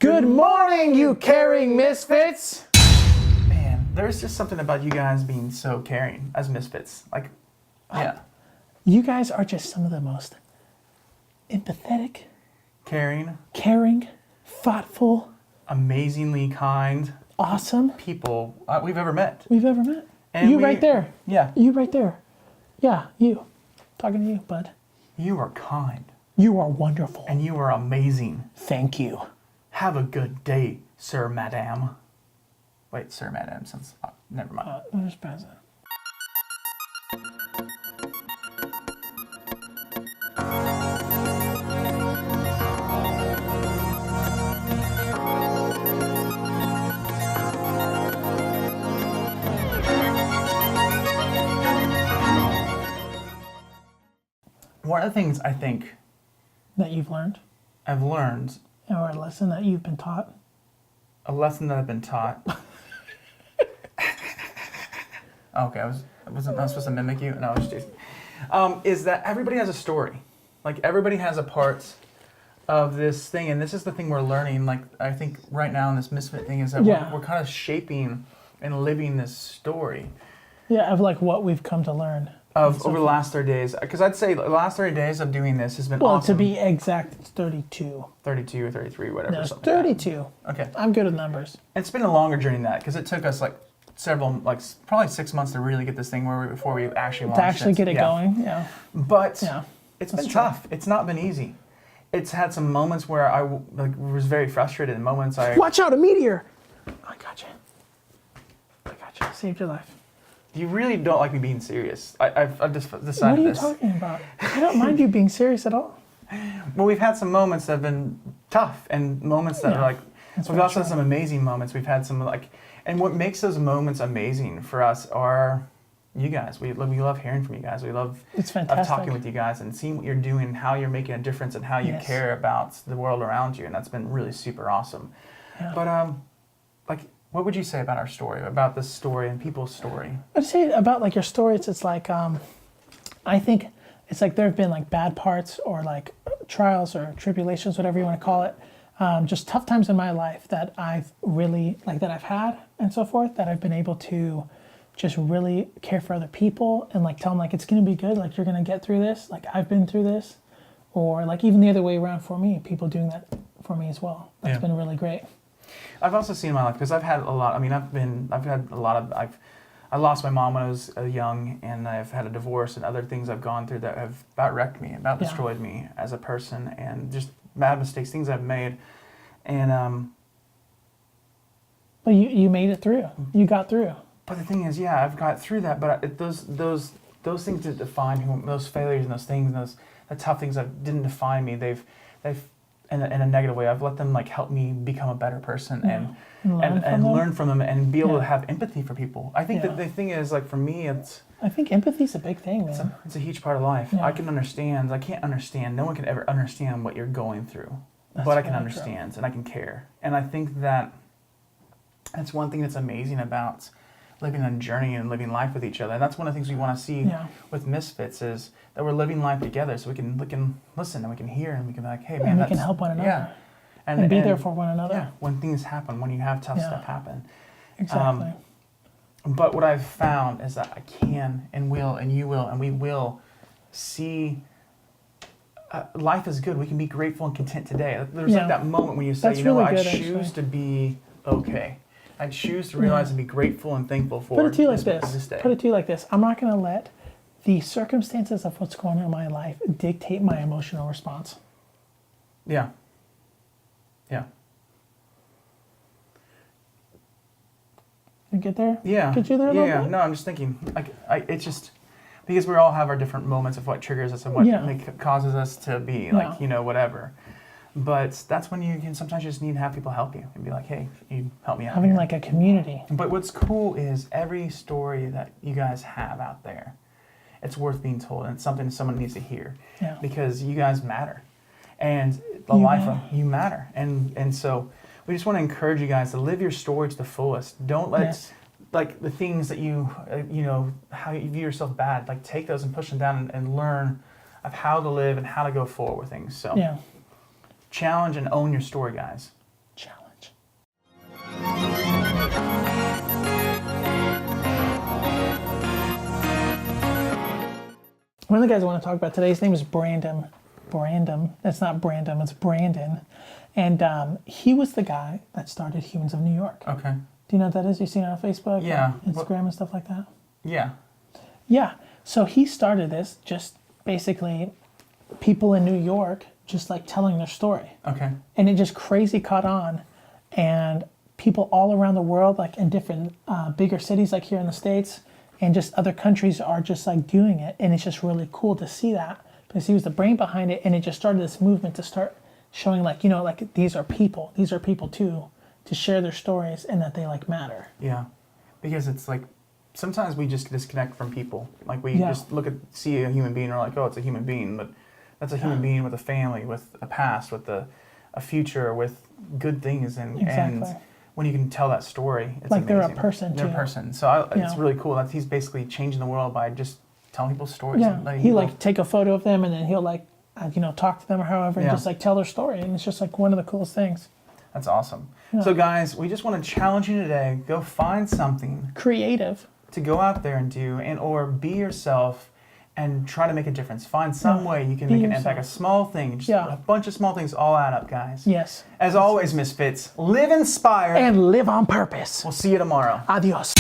Good morning, you caring misfits! Man, there's just something about you guys being so caring as misfits. Like, yeah. You guys are just some of the most empathetic, Caring, thoughtful, amazingly kind awesome people we've ever met. we've ever met. And You right there. Yeah. You right there. Yeah, you. Talking to you, bud. You are kind. You are wonderful. And you are amazing. Thank you. Have a good day, sir, madame. Wait, sir, madame, since... never mind. Where's present? One of the things I think That you've learned? I've learned, Or a lesson that you've been taught? a lesson that I've been taught. Okay, I wasn't not supposed to mimic you. No, I was just is that everybody has a story. Like everybody has a part of this thing, and this is the thing we're learning. Like I think right now in this misfit thing is that we're kind of shaping and living this story. Yeah, of like what we've come to learn. Of over the last 30 days, because I'd say the last 30 days of doing this has been Well, awesome. to be exact, it's 32. 32 or 33, whatever. No, it's something like 32. that. Okay. I'm good with numbers. It's been a longer journey than that, because it took us like probably 6 months to really get this thing before we actually launched To actually get it going, yeah. But Yeah, it's been tough. It's not been easy. It's had some moments where I was very frustrated, and moments I... Watch out, a meteor! I got you. Saved your life. You really don't like me being serious. I've just decided What are you this. talking about? I don't mind you being serious at all. Well, we've had some moments that have been tough, and moments that are like... We've also had some amazing moments. We've had some like... And what makes those moments amazing for us are you guys. We love hearing from you guys. We love talking with you guys and seeing what you're doing, how you're making a difference, and how you care about the world around you. And that's been really super awesome. Yeah. But like, what would you say about our story, about this story and people's story? I'd say about like your stories. It's like I think it's like there have been like bad parts or like trials or tribulations, whatever you want to call it. Just tough times in my life that I've really that I've had and so forth, that I've been able to just really care for other people and like tell them like it's gonna be good, like you're gonna get through this, like I've been through this, or like even the other way around for me, people doing that for me as well. That's been really great. I've also seen in my life, because I've had a lot. I mean, I lost my mom when I was young, and I've had a divorce and other things I've gone through that have about wrecked me, about destroyed me as a person, and just bad mistakes, things I've made, and But you made it through. You got through. But the thing is, I've got through that. But those things that define those failures and those things, and the tough things that didn't define me. They've in a negative way. I've let them like help me become a better person and learn from them and be able to have empathy for people. I think that the thing is, like for me, I think empathy's a big thing, man. It's a huge part of life. Yeah. I can understand. I can't understand. No one can ever understand what you're going through. But I can understand and I can care. And I think that that's one thing that's amazing about living a journey and living life with each other. And that's one of the things we want to see with Misfits, is that we're living life together, so we can listen and we can hear and we can be like, hey man, and we can help one another. Yeah. And be there for one another. Yeah, when things happen, when you have tough stuff happen. Exactly. But what I've found is that I can and will and you will and we will see life is good. We can be grateful and content today. There's like that moment when you say, I choose to be okay. I choose to realize and be grateful and thankful for Put it to you like this day. Put it to you like this. I'm not going to let the circumstances of what's going on in my life dictate my emotional response. Yeah. Yeah. You get there? Yeah. Get you there a little bit? No, I'm just thinking. It's just because we all have our different moments of what triggers us and what causes us to be whatever. But that's when you can sometimes just need to have people help you and be like, hey, you help me out. Having like a community. But what's cool is every story that you guys have out there, it's worth being told, and it's something someone needs to hear. Yeah. Because you guys matter. And you matter. And so we just want to encourage you guys to live your story to the fullest. Don't let like the things that you how you view yourself bad, like take those and push them down and learn of how to live and how to go forward with things. So challenge and own your story, guys. challenge. One of the guys I want to talk about today, his name is Brandon. It's not Brandon, it's Brandon. And he was the guy that started Humans of New York. Okay. Do you know what that is? You've seen it on Facebook? Yeah. Instagram and stuff like that? Yeah. Yeah. So he started this just basically people in New York just like telling their story. Okay. And it just crazy caught on. And people all around the world, like in different bigger cities like here in the States and just other countries are just like doing it. And it's just really cool to see that because he was the brain behind it. And it just started this movement to start showing like, you know, like these are people too, to share their stories and that they like matter. Yeah. Because it's like, sometimes we just disconnect from people. Like we just see a human being and we're like, oh, it's a human being. But that's a human being with a family, with a past, with a future, with good things. And when you can tell that story, it's like amazing. they're a person too. They're a person. So it's really cool that he's basically changing the world by just telling people stories. Yeah, And letting he people, like take a photo of them and then he'll like, talk to them or however and just like tell their story. And it's just like one of the coolest things. That's awesome. Yeah. So guys, we just want to challenge you today. Go find something Creative. to go out there and do, and or be yourself and try to make a difference. Find some way you can make an impact. A small thing, just a bunch of small things all add up, guys. Yes. As always, Misfits, live inspired. And live on purpose. We'll see you tomorrow. Adios.